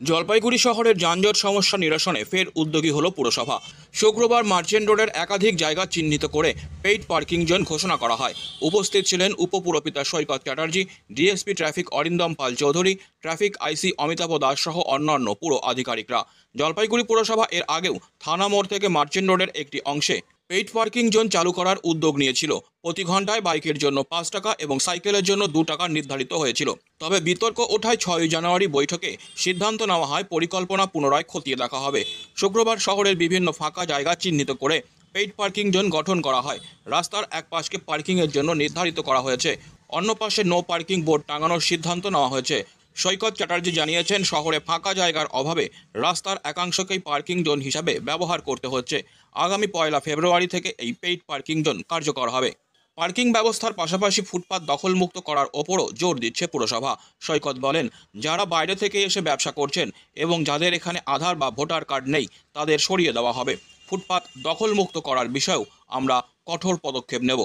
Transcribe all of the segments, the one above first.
জলপাইগুড়ি শহরের যানজট সমস্যা নিরসনে ফের উদ্যোগী হলো পুরসভা। শুক্রবার মার্চেন্ট রোডের একাধিক জায়গা চিহ্নিত করে পেইড পার্কিং জোন ঘোষণা করা হয়। উপস্থিত ছিলেন উপপুরপিতা সৈকত চ্যাটার্জি, ডিএসপি ট্রাফিক অরিন্দম পাল চৌধুরী, ট্রাফিক আইসি অমিতাভ দাস সহ অন্যান্য পুর আধিকারিকরা। জলপাইগুড়ি পুরসভা এর আগেও থানা মোড় থেকে মার্চেন্ট রোডের একটি অংশে পেইড পার্কিং জোন চালু করার উদ্যোগ নিয়েছিল। প্রতি ঘন্টায় বাইকের জন্য 5 টাকা এবং সাইকেলের জন্য 2 টাকা নির্ধারিত হয়েছিল। তবে বিতর্ক ওঠায় 6 জানুয়ারি বৈঠকে সিদ্ধান্ত নেওয়া হয় পরিকল্পনা পুনরায় খতিয়ে দেখা হবে। শুক্রবার শহরের বিভিন্ন ফাঁকা জায়গা চিহ্নিত করে পেইড পার্কিং জোন গঠন করা হয়। রাস্তার এক পাশকে পার্কিংয়ের জন্য নির্ধারিত করা হয়েছে, অন্য পাশে নো পার্কিং বোর্ড টাঙানোর সিদ্ধান্ত নেওয়া হয়েছে। সৈকত চ্যাটার্জি জানিয়েছেন, শহরে ফাঁকা জায়গার অভাবে রাস্তার একাংশকেই পার্কিং জোন হিসাবে ব্যবহার করতে হচ্ছে। আগামী 1 ফেব্রুয়ারি থেকে এই পেইড পার্কিং জোন কার্যকর হবে। পার্কিং ব্যবস্থার পাশাপাশি ফুটপাত দখলমুক্ত করার ওপরও জোর দিচ্ছে পুরসভা। সৈকত বলেন, যারা বাইরে থেকে এসে ব্যবসা করছেন এবং যাদের এখানে আধার বা ভোটার কার্ড নেই তাদের সরিয়ে দেওয়া হবে। ফুটপাত দখলমুক্ত করার বিষয়েও আমরা কঠোর পদক্ষেপ নেব।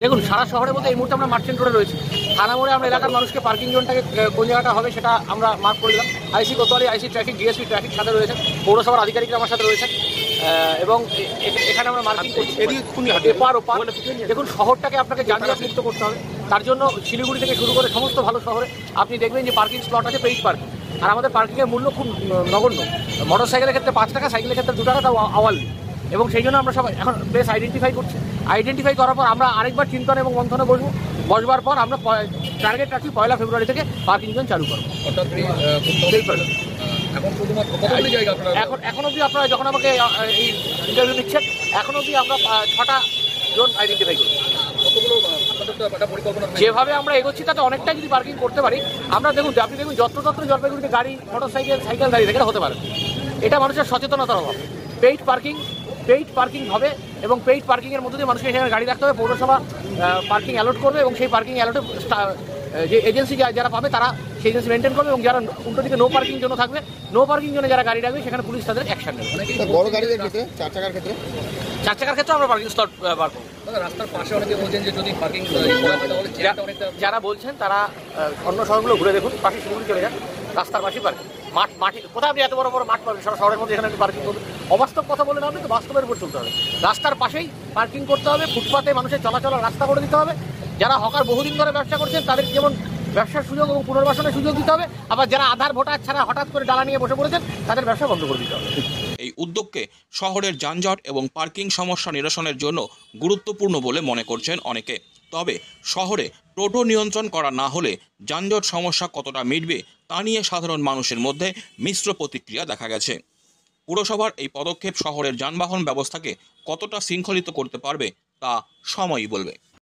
দেখুন, সারা শহরের মধ্যে এই মুহূর্তে আমরা মার্চেন্ট রোডে রয়েছি। থানা মোড়ে আমরা এলাকার মানুষকে পার্কিং জোনটাকে কোন জায়গাটা হবে সেটা আমরা মার্ক করে দিলাম। IC Kotwali, IC traffic, DSP traffic সাথে রয়েছেন, পৌরসভার আধিকারিকরা আমার সাথে রয়েছেন এবং এখানে আমরা মার্কিং করছি এপার ওপার। দেখুন, শহরটাকে আপনাকে যানজট মুক্ত করতে হবে। তার জন্য শিলিগুড়ি থেকে শুরু করে সমস্ত ভালো শহরে আপনি দেখবেন যে পার্কিং স্লট আছে, পেইড পার্কিং। আর আমাদের পার্কিংয়ের মূল্য খুব নগণ্য। মোটর সাইকেলের ক্ষেত্রে 5 টাকা, সাইকেলের ক্ষেত্রে 2 টাকা, তাও আওয়ারলি। এবং সেই জন্য আমরা সবাই এখন প্লেস আইডেন্টিফাই করছি। আইডেন্টিফাই করার পর আমরা আরেকবার চিন্তন এবং মন্থনে বসবার পর আমরা টার্গেট রাখছি 1 ফেব্রুয়ারি থেকে পার্কিং জোন চালু করবো। এখন অবধি আপনারা যখন আমাকে এই ইন্টারভিউ নিচ্ছেন, এখন অবধি আমরা 6টা জোন আইডেন্টিফাই করছি। যেভাবে আমরা এগোচ্ছি তাতে অনেকটা যদি পার্কিং করতে পারি আমরা। দেখুন, আপনি দেখুন যত্রতত্র জলপাইগুড়িতে গাড়ি, মোটর সাইকেল দাঁড়িয়ে থাকে, হতে পারে। এটা মানুষের সচেতনতার অভাব। পেইড পার্কিং হবে এবং পেইড পার্কিংয়ের মধ্যে দিয়ে মানুষকে এখানে গাড়ি রাখতে হবে। পৌরসভা পার্কিং অ্যালট করবে এবং সেই পার্কিং অ্যালটে যে এজেন্সি যারা পাবে তারা সেই এজেন্সি মেনটেন করবে এবং যারা উল্টো দিকে নো পার্কিং জন্য থাকবে, নো পার্কিং জন্য যারা গাড়ি রাখবে সেখানে পুলিশ তাদের অ্যাকশন নেবে। বড় গাড়িদের ক্ষেত্রে, 4 চাকার ক্ষেত্রে আমরা পার্কিং স্লট বার করবো। রাস্তার পাশে অনেকে বলছেন যে যদি পার্কিং যারা বলছেন তারা অন্য শহরগুলো ঘুরে দেখুন, পাশে শিলিগুড়ি চলে যান, রাস্তার পাশেই পার্কিং। মাঠে কোথাও আপনি এত বড় বড় মাঠ পাবেন সারা শহরের মধ্যে, এখানে পার্কিং করবেন? অবাস্তব কথা বলে না, আপনি তো বাস্তবের উপর চলতে হবে। রাস্তার পাশেই পার্কিং করতে হবে, ফুটপাতে মানুষের চলাচলের রাস্তা করে দিতে হবে। যারা হকার বহুদিন ধরে ব্যবসা করছেন তাদের যেমন ব্যবসার সুযোগ এবং পুনর্বাসনের সুযোগ দিতে হবে, আবার যারা আধার ভোটার ছাড়া হঠাৎ করে ডালা নিয়ে বসে পড়েছেন তাদের ব্যবসা বন্ধ করে দিতে হবে। এই উদ্যোগকে শহরের যানজট এবং পার্কিং সমস্যা নিরসনের জন্য গুরুত্বপূর্ণ বলে মনে করছেন অনেকে। তবে শহরে টোটো নিয়ন্ত্রণ করা না হলে যানজট সমস্যা কতটা মিটবে তা নিয়ে সাধারণ মানুষের মধ্যে মিশ্র প্রতিক্রিয়া দেখা গেছে। পুরসভার এই পদক্ষেপ শহরের যানবাহন ব্যবস্থাকে কতটা শৃঙ্খলিত করতে পারবে তা সময়ই বলবে।